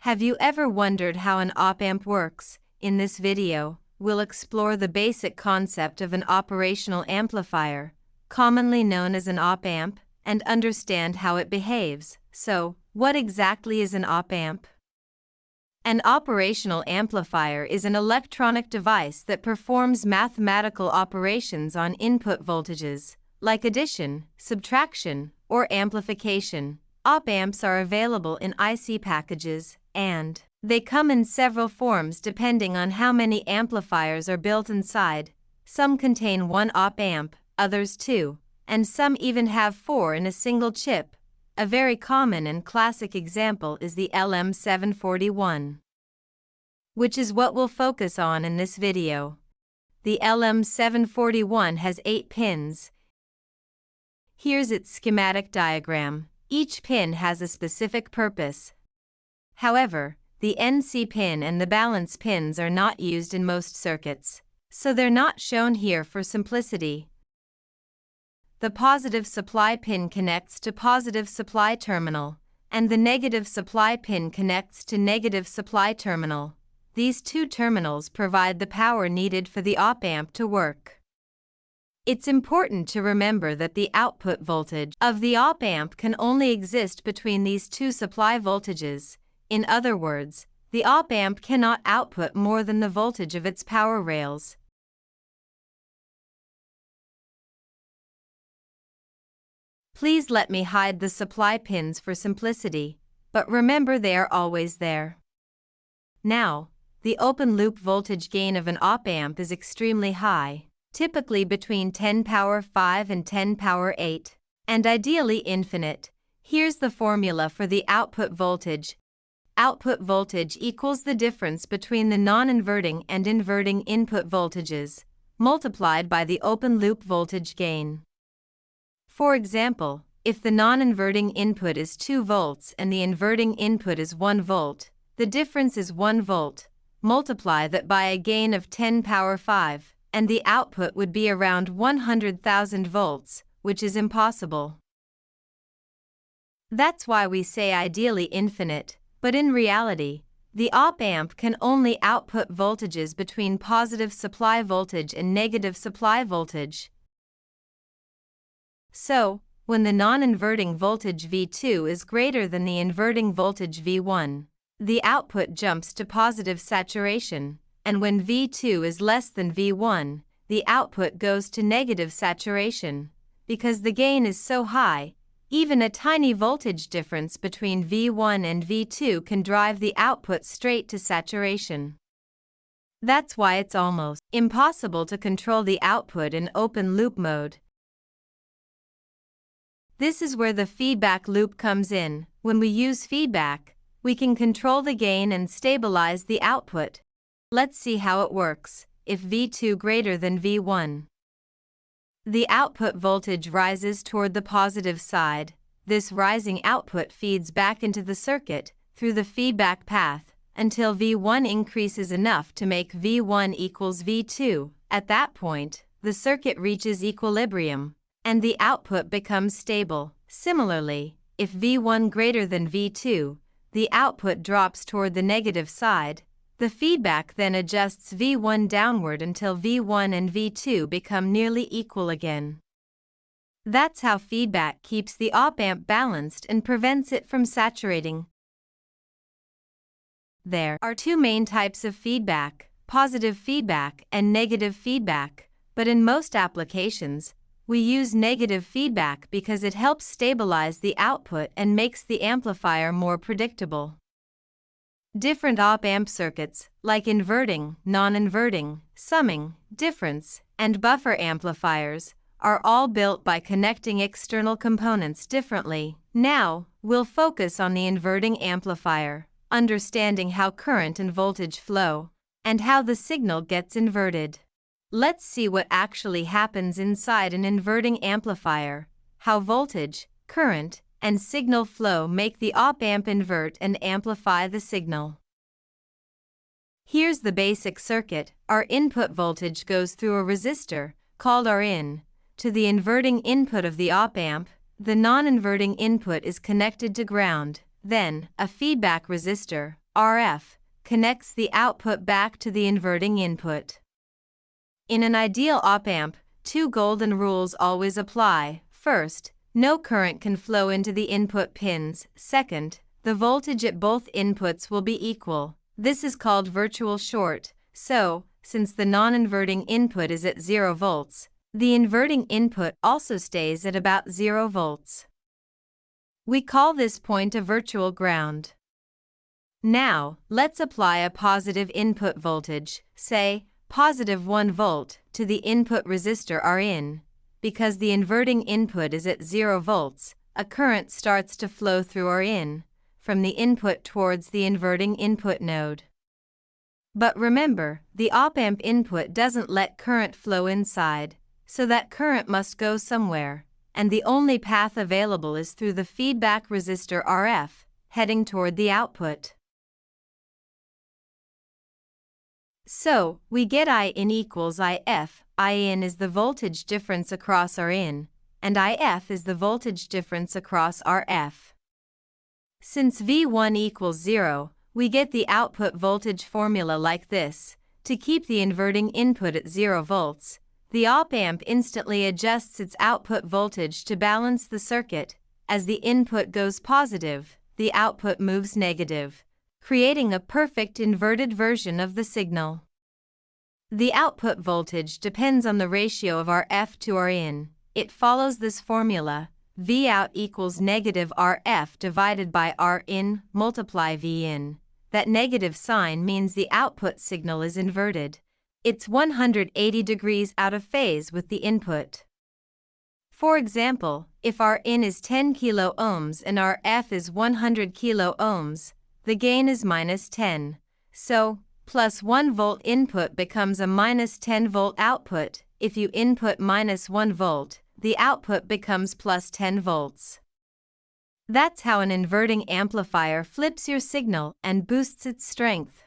Have you ever wondered how an op-amp works? In this video, we'll explore the basic concept of an operational amplifier, commonly known as an op-amp, and understand how it behaves. So, what exactly is an op-amp? An operational amplifier is an electronic device that performs mathematical operations on input voltages, like addition, subtraction, or amplification. Op-amps are available in IC packages, and they come in several forms depending on how many amplifiers are built inside. Some contain one op-amp, others two, and some even have 4 in a single chip. A very common and classic example is the LM741, which is what we'll focus on in this video. The LM741 has 8 pins. Here's its schematic diagram. Each pin has a specific purpose. However, the NC pin and the balance pins are not used in most circuits, so they're not shown here for simplicity. The positive supply pin connects to positive supply terminal, and the negative supply pin connects to negative supply terminal. These two terminals provide the power needed for the op-amp to work. It's important to remember that the output voltage of the op-amp can only exist between these two supply voltages. In other words, the op-amp cannot output more than the voltage of its power rails. Please let me hide the supply pins for simplicity, but remember they are always there. Now, the open-loop voltage gain of an op-amp is extremely high, typically between 10 power 5 and 10 power 8, and ideally infinite. Here's the formula for the output voltage. Output voltage equals the difference between the non-inverting and inverting input voltages, multiplied by the open-loop voltage gain. For example, if the non-inverting input is 2 volts and the inverting input is 1 volt, the difference is 1 volt. Multiply that by a gain of 10 power 5, and the output would be around 100,000 volts, which is impossible. That's why we say ideally infinite, but in reality, the op-amp can only output voltages between positive supply voltage and negative supply voltage. So, when the non-inverting voltage V2 is greater than the inverting voltage V1, the output jumps to positive saturation, and when V2 is less than V1, the output goes to negative saturation. Because the gain is so high, even a tiny voltage difference between V1 and V2 can drive the output straight to saturation. That's why it's almost impossible to control the output in open-loop mode. This is where the feedback loop comes in. When we use feedback, we can control the gain and stabilize the output. Let's see how it works. If V2 greater than V1, the output voltage rises toward the positive side. This rising output feeds back into the circuit through the feedback path until V1 increases enough to make V1 equals V2. At that point, the circuit reaches equilibrium, and the output becomes stable. Similarly, if V1 greater than V2, the output drops toward the negative side. The feedback then adjusts V1 downward until V1 and V2 become nearly equal again. That's how feedback keeps the op-amp balanced and prevents it from saturating. There are 2 main types of feedback, positive feedback and negative feedback, but in most applications, we use negative feedback because it helps stabilize the output and makes the amplifier more predictable. Different op-amp circuits, like inverting, non-inverting, summing, difference, and buffer amplifiers, are all built by connecting external components differently. Now, we'll focus on the inverting amplifier, understanding how current and voltage flow, and how the signal gets inverted. Let's see what actually happens inside an inverting amplifier, how voltage, current, and signal flow make the op-amp invert and amplify the signal. Here's the basic circuit. Our input voltage goes through a resistor, called Rin, to the inverting input of the op-amp. The non-inverting input is connected to ground. Then, a feedback resistor, RF, connects the output back to the inverting input. In an ideal op-amp, two golden rules always apply. First, no current can flow into the input pins. Second, the voltage at both inputs will be equal. This is called virtual short. So, since the non-inverting input is at 0 volts, the inverting input also stays at about 0 volts. We call this point a virtual ground. Now, let's apply a positive input voltage, say, positive 1 volt, to the input resistor Rin. Because the inverting input is at 0 volts, a current starts to flow through Rin, from the input towards the inverting input node. But remember, the op-amp input doesn't let current flow inside, so that current must go somewhere, and the only path available is through the feedback resistor RF, heading toward the output. So, we get In equals IF. In is the voltage difference across Rin, and IF is the voltage difference across RF. Since V1 equals 0, we get the output voltage formula like this. To keep the inverting input at 0 volts, the op-amp instantly adjusts its output voltage to balance the circuit. As the input goes positive, the output moves negative, creating a perfect inverted version of the signal. The output voltage depends on the ratio of RF to Rin. It follows this formula: Vout equals negative RF divided by Rin multiply Vin. That negative sign means the output signal is inverted. It's 180 degrees out of phase with the input. For example, if Rin is 10 kilo ohms and RF is 100 kilo ohms, the gain is minus 10. So, plus 1 volt input becomes a minus 10 volt output. If you input minus 1 volt, the output becomes plus 10 volts. That's how an inverting amplifier flips your signal and boosts its strength.